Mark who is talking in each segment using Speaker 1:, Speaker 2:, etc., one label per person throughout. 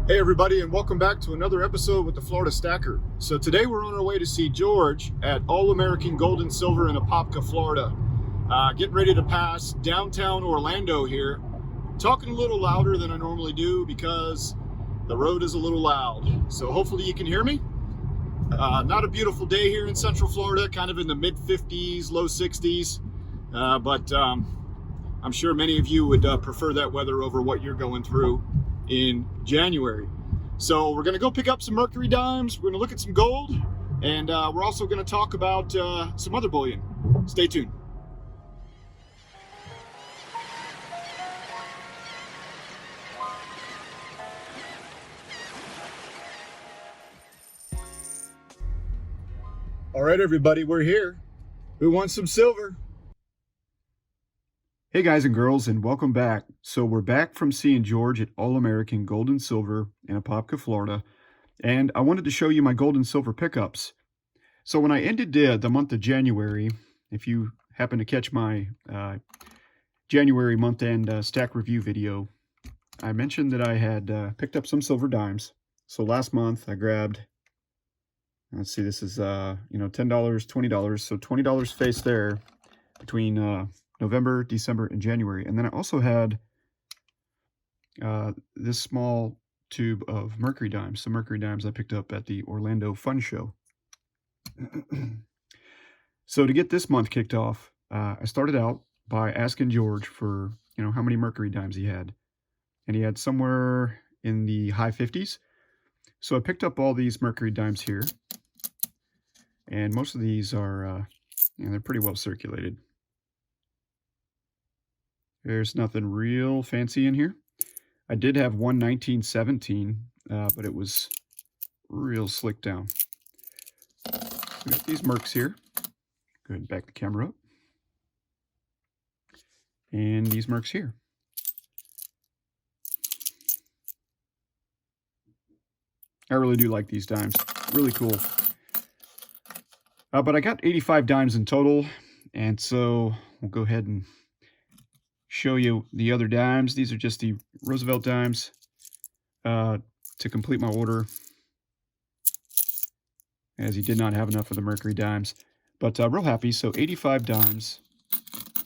Speaker 1: Hey everybody, and welcome back to another episode with the Florida Stacker. So today we're on our way to see George at All American Gold and Silver in Apopka, Florida. Getting ready to pass downtown Orlando here. Talking a little louder than I normally do because the road is a little loud. So hopefully you can hear me. Not a beautiful day here in Central Florida, kind of in the mid 50s, low 60s. But I'm sure many of you would prefer that weather over what you're going through in January. So we're going to go pick up some mercury dimes, we're going to look at some gold, and we're also going to talk about some other bullion. Stay tuned. All right, everybody, we're here. Who wants some silver? Hey guys and girls, and welcome back. So we're back from seeing George at All American Gold and Silver in Apopka, Florida, and I wanted to show you my gold and silver pickups. So when I ended the month of January, if you happen to catch my January month-end stack review video, I mentioned that I had picked up some silver dimes. So last month I grabbed, let's see, this is $10, $20, so $20 face there between November, December, and January. And then I also had this small tube of mercury dimes. Some mercury dimes I picked up at the Orlando Fun Show. So to get this month kicked off, I started out by asking George for, how many mercury dimes he had. And he had somewhere in the high 50s. So I picked up all these mercury dimes here. And most of these are, they're pretty well circulated. There's nothing real fancy in here. I did have one 1917, but it was real slick down. We got these mercs here. Go ahead and back the camera up. And these mercs here. I really do like these dimes. Really cool. But I got 85 dimes in total, and so we'll go ahead and show you the other dimes. These are just the Roosevelt dimes to complete my order, as he did not have enough of the mercury dimes. But real happy. So 85 dimes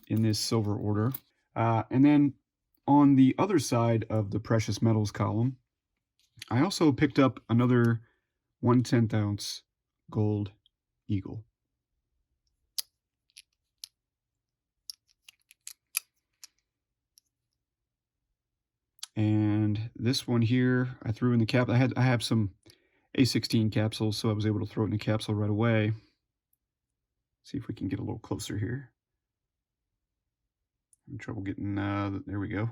Speaker 1: in this silver order. And then on the other side of the precious metals column, I also picked up another 1/10 ounce gold eagle. And this one here, I threw in the cap. I have some A16 capsules, so I was able to throw it in the capsule right away. See if we can get a little closer here. I'm having trouble getting, there we go.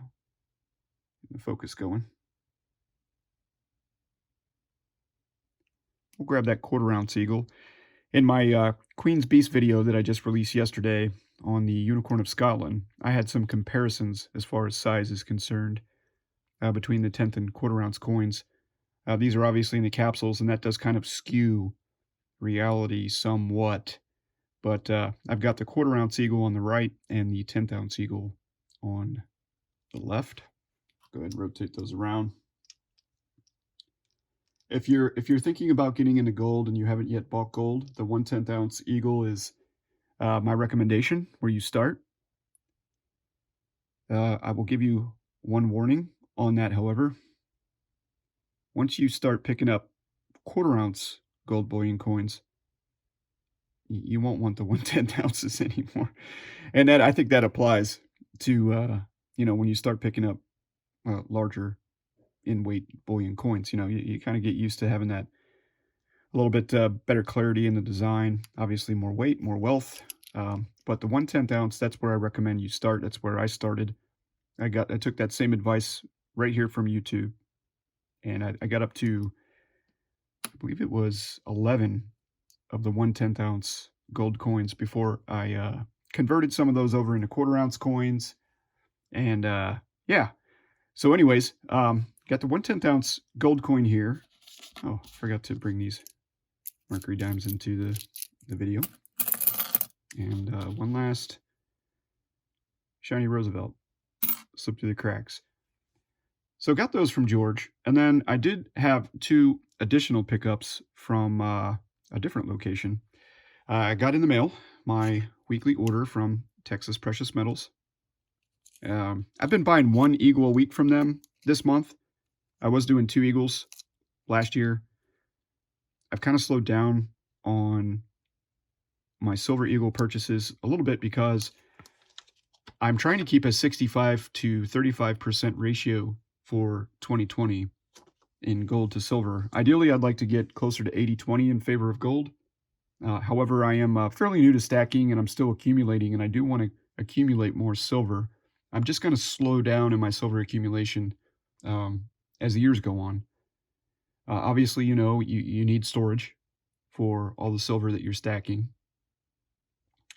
Speaker 1: Getting the focus going. We'll grab that 1/4 ounce eagle. In my Queen's Beast video that I just released yesterday on the Unicorn of Scotland, I had some comparisons as far as size is concerned between the 10th and 1/4 ounce coins. These are obviously in the capsules, and that does kind of skew reality somewhat. But I've got the 1/4 ounce eagle on the right and the 10th ounce eagle on the left. Go ahead and rotate those around. If you're thinking about getting into gold and you haven't yet bought gold, the 1/10 ounce eagle is my recommendation where you start. I will give you one warning on that, however. Once you start picking up 1/4 ounce gold bullion coins, you won't want the 1/10 ounces anymore. And that, I think that applies to, when you start picking up larger in weight bullion coins. You kind of get used to having that a little bit better clarity in the design. Obviously more weight, more wealth. But the 1/10 ounce, that's where I recommend you start. That's where I started. I took that same advice right here from YouTube. And I got up to, I believe it was 11 of the 1/10 ounce gold coins before I converted some of those over into 1/4 ounce coins. And yeah. So anyways, got the 1/10 ounce gold coin here. Oh, forgot to bring these mercury dimes into the video. And one last shiny Roosevelt slipped through the cracks. So got those from George, and then I did have 2 additional pickups from, a different location. I got in the mail my weekly order from Texas Precious Metals. I've been buying 1 eagle a week from them this month. I was doing 2 eagles last year. I've kinda slowed down on my silver eagle purchases a little bit because I'm trying to keep a 65 to 35% ratio for 2020 in gold to silver. Ideally, I'd like to get closer to 80-20 in favor of gold. However, I am fairly new to stacking and I'm still accumulating, and I do want to accumulate more silver. I'm just going to slow down in my silver accumulation um, as the years go on. Obviously, you need storage for all the silver that you're stacking.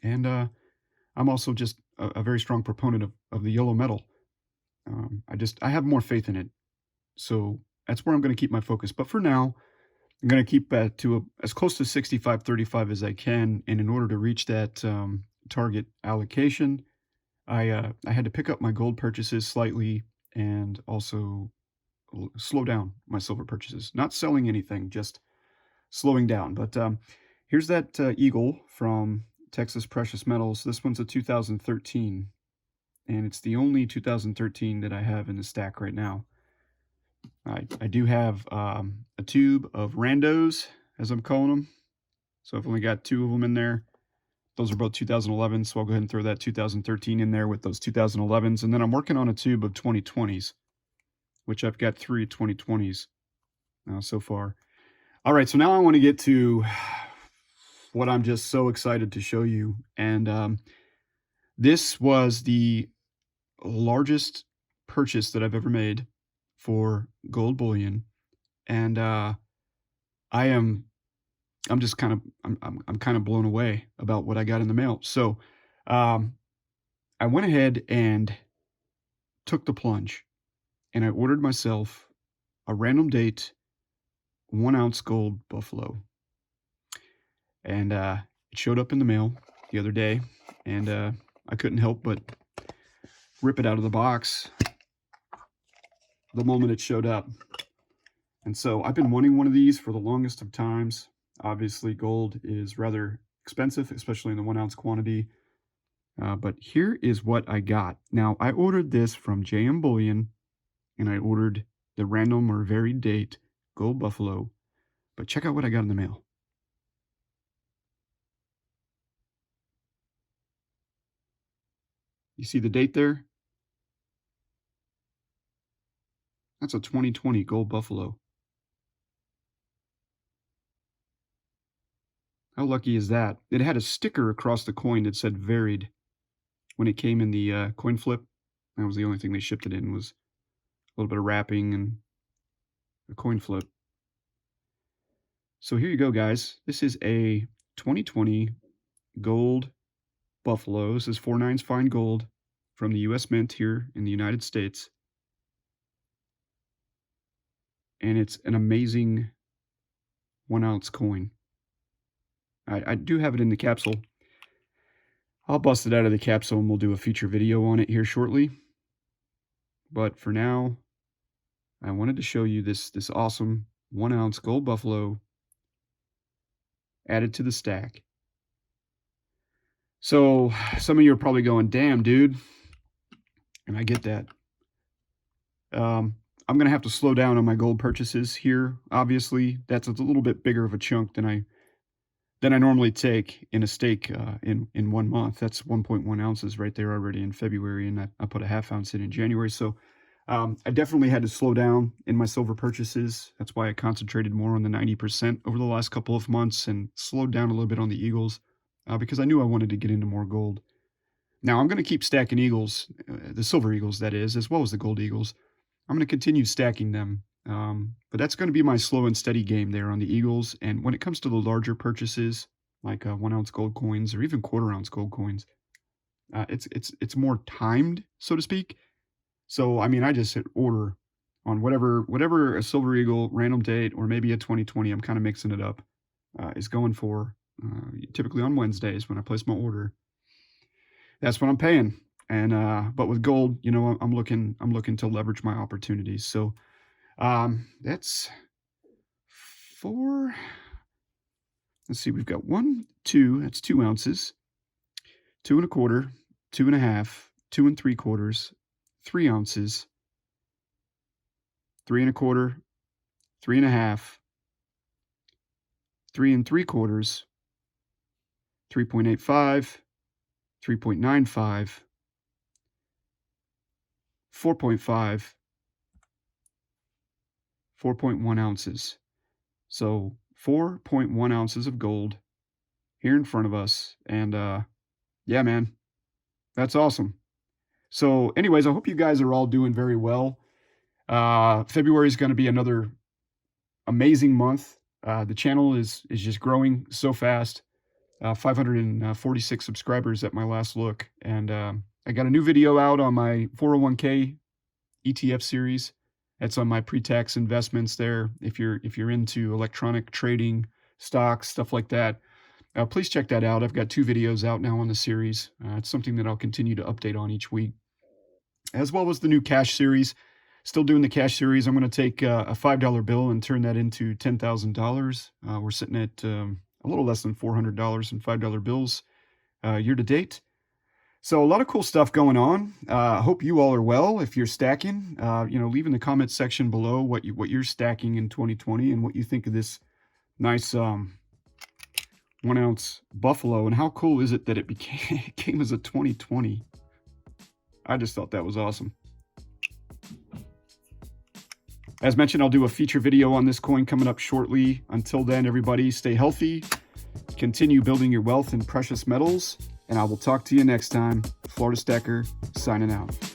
Speaker 1: And I'm also just a very strong proponent of the yellow metal. I have more faith in it. So that's where I'm going to keep my focus. But for now, I'm going to keep that to as close to 65-35 as I can. And in order to reach that target allocation, I had to pick up my gold purchases slightly and also slow down my silver purchases. Not selling anything, just slowing down. But here's that Eagle from Texas Precious Metals. This one's a 2013, and it's the only 2013 that I have in the stack right now. I do have a tube of randos, as I'm calling them. So I've only got 2 of them in there. Those are both 2011, so I'll go ahead and throw that 2013 in there with those 2011s. And then I'm working on a tube of 2020s, which I've got 3 2020s so far. All right, so now I want to get to what I'm just so excited to show you. And this was the largest purchase that I've ever made for gold bullion, and I'm just kind of I'm kind of blown away about what I got in the mail. So I went ahead and took the plunge, and I ordered myself a random date 1 ounce gold buffalo, and it showed up in the mail the other day, and I couldn't help but rip it out of the box the moment it showed up. And so I've been wanting one of these for the longest of times. Obviously, gold is rather expensive, especially in the 1 ounce quantity. But here is what I got. Now, I ordered this from JM Bullion, and I ordered the random or varied date gold buffalo. But check out what I got in the mail. You see the date there? That's a 2020 gold buffalo. How lucky is that? It had a sticker across the coin that said varied when it came in the coin flip. That was the only thing they shipped it in, was a little bit of wrapping and a coin flip. So here you go, guys. This is a 2020 gold buffalo. This is 4/9 fine gold from the U.S. Mint here in the United States. And it's an amazing 1 ounce coin. I do have it in the capsule. I'll bust it out of the capsule and we'll do a feature video on it here shortly. But for now, I wanted to show you this awesome 1 ounce gold buffalo added to the stack. So some of you are probably going, damn, dude. And I get that. I'm going to have to slow down on my gold purchases here. Obviously, that's a little bit bigger of a chunk than I normally take in a stake in 1 month. That's 1.1 ounces right there already in February, and I put a ½ ounce in January. So I definitely had to slow down in my silver purchases. That's why I concentrated more on the 90% over the last couple of months and slowed down a little bit on the Eagles because I knew I wanted to get into more gold. Now I'm going to keep stacking Eagles, the silver Eagles that is, as well as the gold Eagles. I'm going to continue stacking them. But that's going to be my slow and steady game there on the Eagles. And when it comes to the larger purchases, like 1 ounce gold coins or even 1/4 ounce gold coins, it's more timed, so to speak. So I mean, I just hit order on whatever a silver eagle random date or maybe a 2020. I'm kind of mixing it up. Is going for typically on Wednesdays when I place my order. That's what I'm paying. And but with gold, you know, I'm looking to leverage my opportunities. So that's 4. Let's see, we've got 1, 2, that's 2 ounces, 2 1/4, 2 1/2, 2 3/4, 3 ounces, 3 1/4, 3 1/2, 3 3/4, 3.85, 3.95, 4.5, 4.1 ounces. So 4.1 ounces of gold here in front of us. And yeah, man, that's awesome. So anyways, I hope you guys are all doing very well. February is going to be another amazing month. The channel is just growing so fast. 546 subscribers at my last look. And I got a new video out on my 401k ETF series. That's on my pre-tax investments there. If you're into electronic trading, stocks, stuff like that, please check that out. I've got 2 videos out now on the series. It's something that I'll continue to update on each week, as well as the new cash series. Still doing the cash series. I'm going to take a $5 bill and turn that into $10,000. We're sitting at a little less than $400 in $5 bills year to date. So a lot of cool stuff going on. I hope you all are well. If you're stacking, you know, leave in the comments section below what you're stacking in 2020 and what you think of this nice 1 ounce Buffalo. And how cool is it that it came as a 2020? I just thought that was awesome. As mentioned, I'll do a feature video on this coin coming up shortly. Until then, everybody, stay healthy, continue building your wealth in precious metals, and I will talk to you next time. Florida Stacker, signing out.